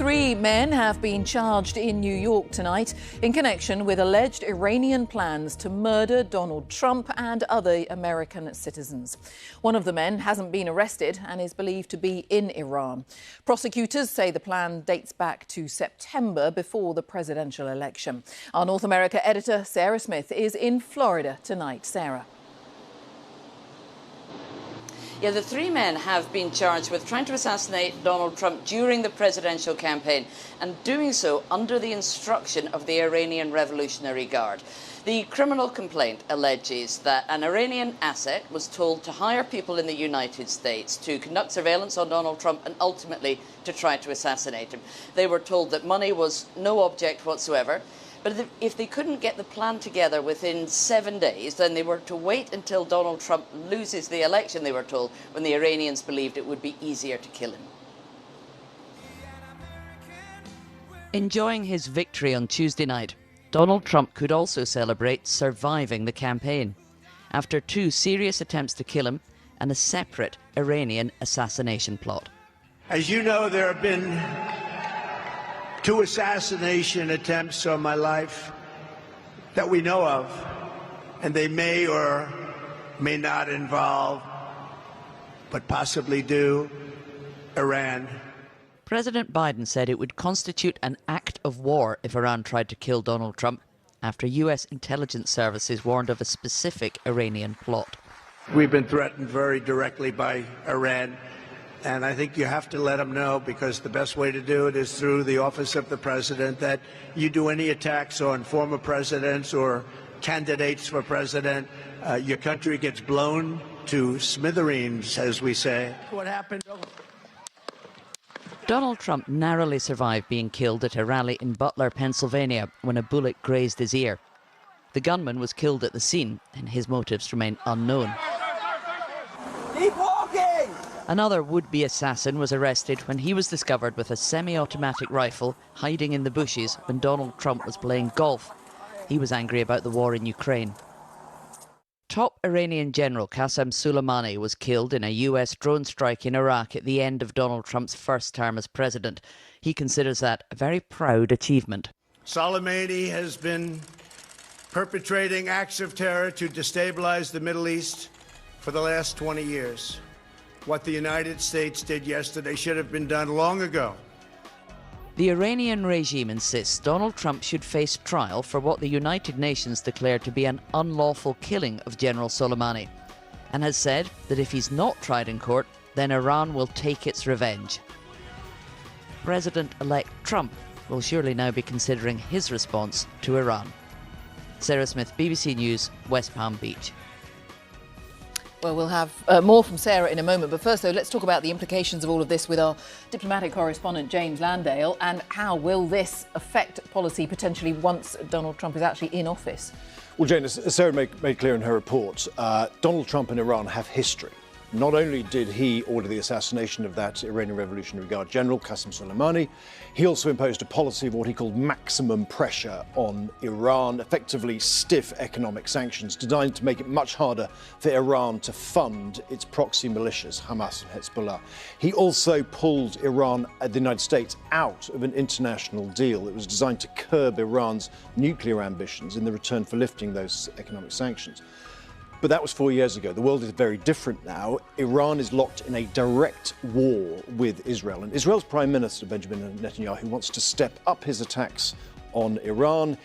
3 men have been charged in New York tonight in connection with alleged Iranian plans to murder Donald Trump and other American citizens. One of the men hasn't been arrested and is believed to be in Iran. Prosecutors say the plan dates back to September, before the presidential election. Our North America editor, Sarah Smith, is in Florida tonight. Sarah. Yeah, the 3 men have been charged with trying to assassinate Donald Trump during the presidential campaign, and doing so under the instruction of the Iranian Revolutionary Guard. The criminal complaint alleges that an Iranian asset was told to hire people in the United States to conduct surveillance on Donald Trump and ultimately to try to assassinate him. They were told that money was no object whatsoever. But if they couldn't get the plan together within 7 days, then they were to wait until Donald Trump loses the election, they were told, when the Iranians believed it would be easier to kill him. Enjoying his victory on Tuesday night, Donald Trump could also celebrate surviving the campaign after 2 serious attempts to kill him and a separate Iranian assassination plot. As you know, there have been 2 assassination attempts on my life that we know of, and they may or may not involve, but possibly do, Iran. President Biden said it would constitute an act of war if Iran tried to kill Donald Trump, after US intelligence services warned of a specific Iranian plot. We've been threatened very directly by Iran. And I think you have to let them know, because the best way to do it is through the office of the president, that you do any attacks on former presidents or candidates for president, your country gets blown to smithereens, as we say. What happened? Donald Trump narrowly survived being killed at a rally in Butler, Pennsylvania, when a bullet grazed his ear. The gunman was killed at the scene, and his motives remain unknown. Keep walking! Another would-be assassin was arrested when he was discovered with a semi-automatic rifle hiding in the bushes when Donald Trump was playing golf. He was angry about the war in Ukraine. Top Iranian General Qasem Soleimani was killed in a US drone strike in Iraq at the end of Donald Trump's first term as president. He considers that a very proud achievement. Soleimani has been perpetrating acts of terror to destabilize the Middle East for the last 20 years. What the United States did yesterday should have been done long ago. The Iranian regime insists Donald Trump should face trial for what the United Nations declared to be an unlawful killing of General Soleimani, and has said that if he's not tried in court, then Iran will take its revenge. President-elect Trump will surely now be considering his response to Iran. Sarah Smith, BBC News, West Palm Beach. Well, we'll have more from Sarah in a moment. But first, though, let's talk about the implications of all of this with our diplomatic correspondent, James Landale. And how will this affect policy potentially once Donald Trump is actually in office? Well, Jane, as Sarah made clear in her report, Donald Trump and Iran have history. Not only did he order the assassination of that Iranian Revolutionary Guard general, Qasem Soleimani, he also imposed a policy of what he called maximum pressure on Iran, effectively stiff economic sanctions designed to make it much harder for Iran to fund its proxy militias, Hamas and Hezbollah. He also pulled Iran, the United States, out of an international deal that was designed to curb Iran's nuclear ambitions in the return for lifting those economic sanctions. But that was 4 years ago. The world is very different now. Iran is locked in a direct war with Israel. And Israel's Prime Minister, Benjamin Netanyahu, wants to step up his attacks on Iran,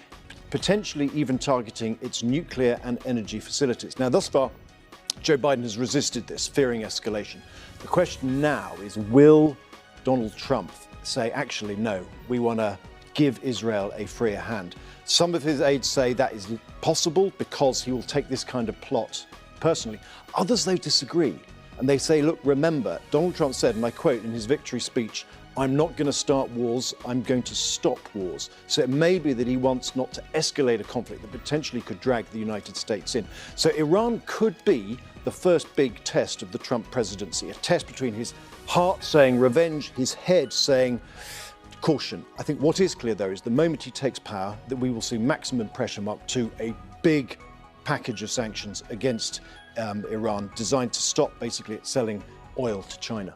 potentially even targeting its nuclear and energy facilities. Now, thus far, Joe Biden has resisted this, fearing escalation. The question now is, will Donald Trump say, actually, no, we want to give Israel a freer hand? Some of his aides say that is possible because he will take this kind of plot personally. Others, though, disagree. And they say, look, remember, Donald Trump said, and I quote in his victory speech, "I'm not going to start wars, I'm going to stop wars." So it may be that he wants not to escalate a conflict that potentially could drag the United States in. So Iran could be the first big test of the Trump presidency, a test between his heart saying revenge, his head saying caution. I think what is clear, though, is the moment he takes power, that we will see maximum pressure marked to a big package of sanctions against Iran, designed to stop basically it selling oil to China.